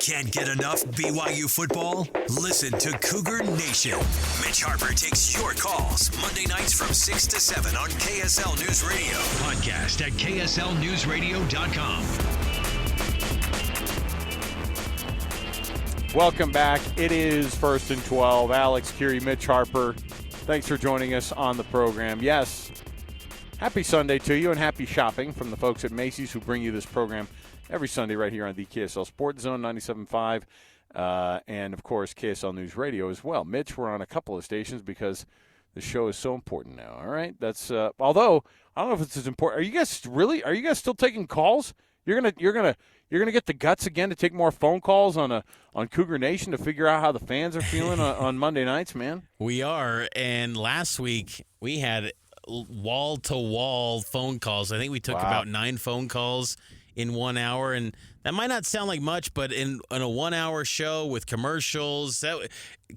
Can't get enough BYU football? Listen to Cougar Nation. Mitch Harper takes your calls Monday nights from 6 to 7 on KSL News Radio. Podcast at kslnewsradio.com. Welcome back. It is 1st and 12. Alex Kirry, Mitch Harper. Thanks for joining us on the program. Yes, happy Sunday to you and happy shopping from the folks at Macy's who bring you this program every Sunday right here on the KSL Sports Zone 97.5 and, of course, KSL News Radio as well. Mitch, we're on a couple of stations because the show is so important now, all right? That's although I don't know if it's as important. Are you guys still taking calls? You're gonna get the guts again to take more phone calls on Cougar Nation to figure out how the fans are feeling on Monday nights, man? We are, and last week we had wall-to-wall phone calls. I think we took about 9 phone calls in 1 hour, and that might not sound like much, but in a 1 hour show with commercials,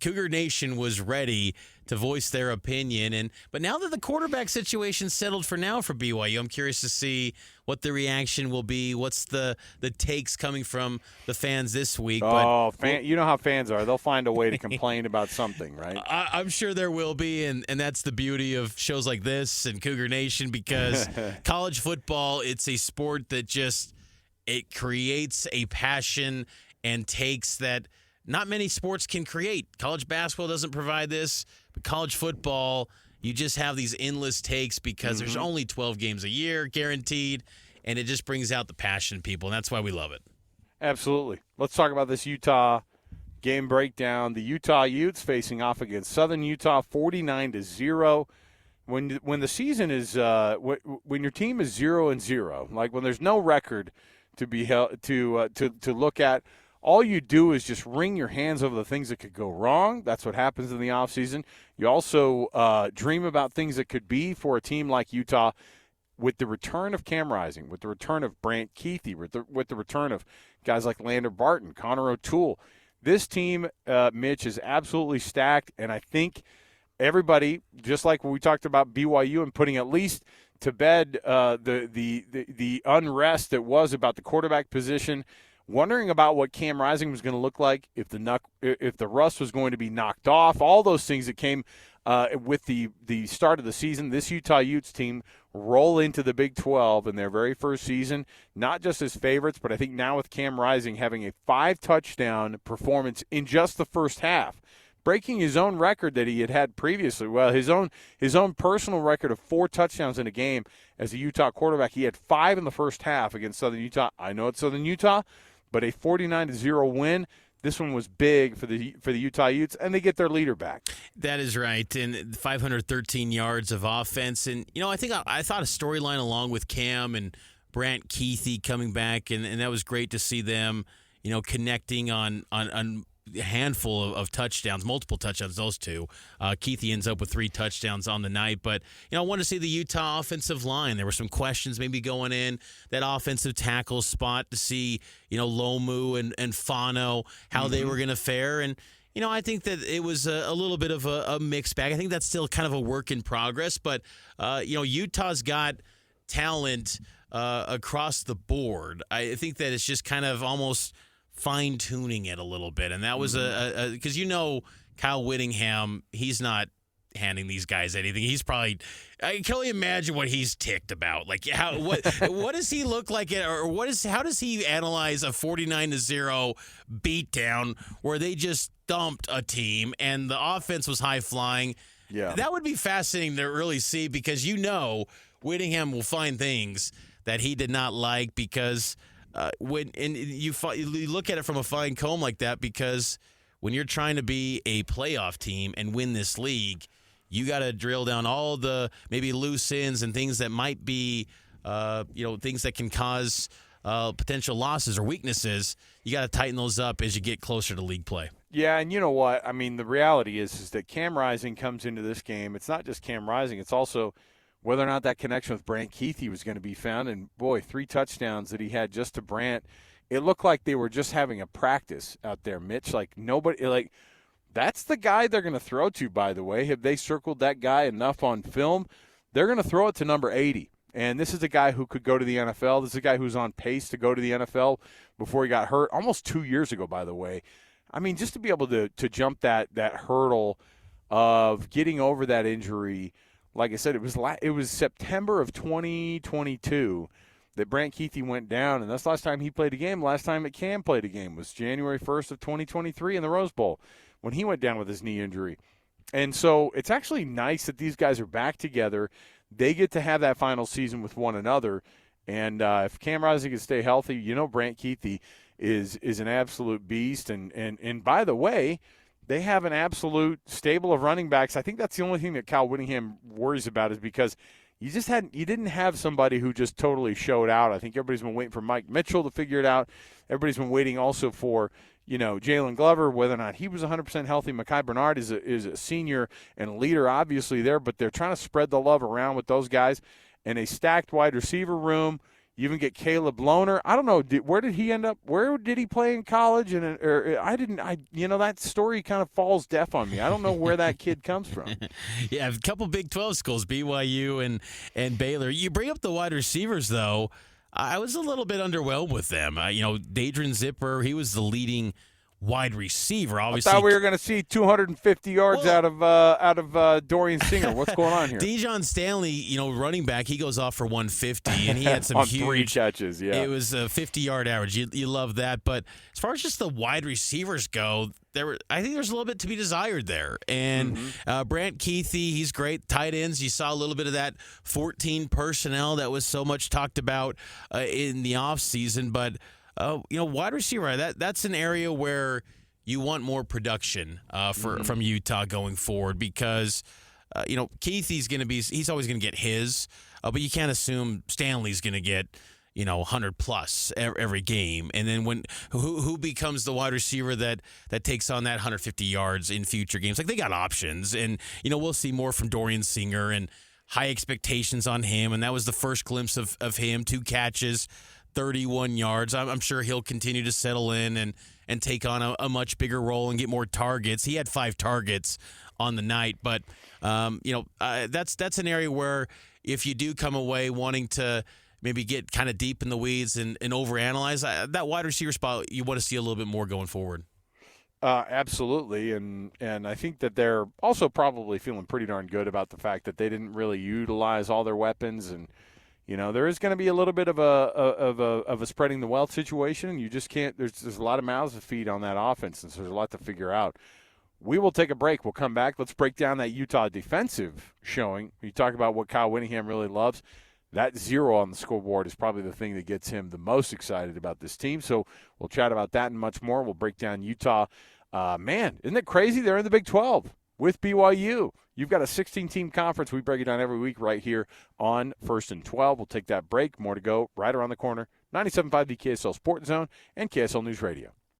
Cougar Nation was ready to voice their opinion. But now that the quarterback situation settled for now for BYU, I'm curious to see what the reaction will be. What's the takes coming from the fans this week? You know how fans are. They'll find a way to complain about something, right? I'm sure there will be, and that's the beauty of shows like this and Cougar Nation, because college football, it's a sport that it creates a passion and takes that not many sports can create. College basketball doesn't provide this, but college football, you just have these endless takes because there's only 12 games a year guaranteed, and it just brings out the passion in people, and that's why we love it. Absolutely. Let's talk about this Utah game breakdown. The Utah Utes facing off against Southern Utah 49-0. When the season is when your team is 0-0, like when there's no record to be held to look at, all you do is just wring your hands over the things that could go wrong. That's what happens in the offseason. You also dream about things that could be for a team like Utah with the return of Cam Rising, with the return of Brant Keithy, with the return of guys like Lander Barton, Connor O'Toole. This team, Mitch, is absolutely stacked, and I think everybody, just like when we talked about BYU and putting at least to bed the unrest that was about the quarterback position, wondering about what Cam Rising was going to look like, if the rust was going to be knocked off, all those things that came with the start of the season. This Utah Utes team roll into the Big 12 in their very first season, not just as favorites, but I think now with Cam Rising having a 5-touchdown performance in just the first half, breaking his own record that he had previously. Well, his own personal record of 4 touchdowns in a game as a Utah quarterback. He had 5 in the first half against Southern Utah. I know it's Southern Utah, but a 49-0 win. This one was big for the Utah Utes, and they get their leader back. That is right, and 513 yards of offense. And, I thought a storyline along with Cam and Brant Keithy coming back, and that was great to see them, connecting on a handful of touchdowns, multiple touchdowns, those two. Keithy ends up with 3 touchdowns on the night. But, I want to see the Utah offensive line. There were some questions maybe going in that offensive tackle spot to see, Lomu and Fano, how they were going to fare. And, I think that it was a little bit of a mixed bag. I think that's still kind of a work in progress. But, Utah's got talent across the board. I think that it's just kind of almost fine-tuning it a little bit, and that was because Kyle Whittingham, he's not handing these guys anything. He's probably, I can only imagine what he's ticked about. Like, what does he look like, or how does he analyze a 49-0 beatdown where they just dumped a team and the offense was high-flying? Yeah, that would be fascinating to really see, because Whittingham will find things that he did not like, because you look at it from a fine comb like that, because when you're trying to be a playoff team and win this league, you got to drill down all the maybe loose ends and things that might be, things that can cause potential losses or weaknesses. You got to tighten those up as you get closer to league play. Yeah, and you know what? I mean, the reality is that Cam Rising comes into this game. It's not just Cam Rising. It's also whether or not that connection with Brant Keithy was going to be found. And, boy, 3 touchdowns that he had just to Brant. It looked like they were just having a practice out there, Mitch. That's the guy they're going to throw to, by the way. Have they circled that guy enough on film? They're going to throw it to number 80. And this is a guy who could go to the NFL. This is a guy who's on pace to go to the NFL before he got hurt, almost 2 years ago, by the way. I mean, just to be able to jump that hurdle of getting over that injury, like I said, it was September of 2022 that Brant Kuithe went down, and that's the last time he played a game. Last time that Cam played a game was January 1st of 2023 in the Rose Bowl when he went down with his knee injury. And so it's actually nice that these guys are back together. They get to have that final season with one another. And if Cam Rising can stay healthy, Brant Kuithe is an absolute beast. And by the way, they have an absolute stable of running backs. I think that's the only thing that Kyle Whittingham worries about is because you didn't have somebody who just totally showed out. I think everybody's been waiting for Mike Mitchell to figure it out. Everybody's been waiting also for Jalen Glover, whether or not he was 100% healthy. Mekhi Bernard is a senior and a leader, obviously, there, but they're trying to spread the love around with those guys. And a stacked wide receiver room. You even get Caleb Lohner. I don't know, where did he end up? Where did he play in college? That story kind of falls deaf on me. I don't know where that kid comes from. Yeah, a couple Big 12 schools, BYU and Baylor. You bring up the wide receivers, though. I was a little bit underwhelmed with them. Dadrian Zipper, he was the leading wide receiver. Obviously, I thought we were going to see 250 yards out of Dorian Singer. What's going on here? Dejon Stanley, running back, he goes off for 150, and he had some on huge 3 catches. Yeah, it was a 50-yard average. You love that, but as far as just the wide receivers go, I think there's a little bit to be desired there. And Brant Kuithe, he's great. Tight ends, you saw a little bit of that 14 personnel that was so much talked about in the offseason, but. Wide receiver, that's an area where you want more production from Utah going forward because, Kuithe's going to he's always going to get his, but you can't assume Stanley's going to get, 100-plus every game. And then who becomes the wide receiver that takes on that 150 yards in future games? Like, they got options, and, we'll see more from Dorian Singer and high expectations on him, and that was the first glimpse of him, 2 catches, 31 yards. I'm sure he'll continue to settle in and take on a much bigger role and get more targets. He had 5 targets on the night, but that's an area where if you do come away wanting to maybe get kind of deep in the weeds and overanalyze, that wide receiver spot, you want to see a little bit more going forward. Absolutely, and I think that they're also probably feeling pretty darn good about the fact that they didn't really utilize all their weapons, and there is going to be a little bit of a spreading the wealth situation, and you just can't. There's a lot of mouths to feed on that offense, and so there's a lot to figure out. We will take a break. We'll come back. Let's break down that Utah defensive showing. You talk about what Kyle Whittingham really loves. That 0 on the scoreboard is probably the thing that gets him the most excited about this team. So we'll chat about that and much more. We'll break down Utah. Man, isn't it crazy? They're in the Big 12 with BYU. You've got a 16-team conference. We break it down every week right here on First and 12. We'll take that break. More to go right around the corner. 97.5 the KSL Sports Zone and KSL News Radio.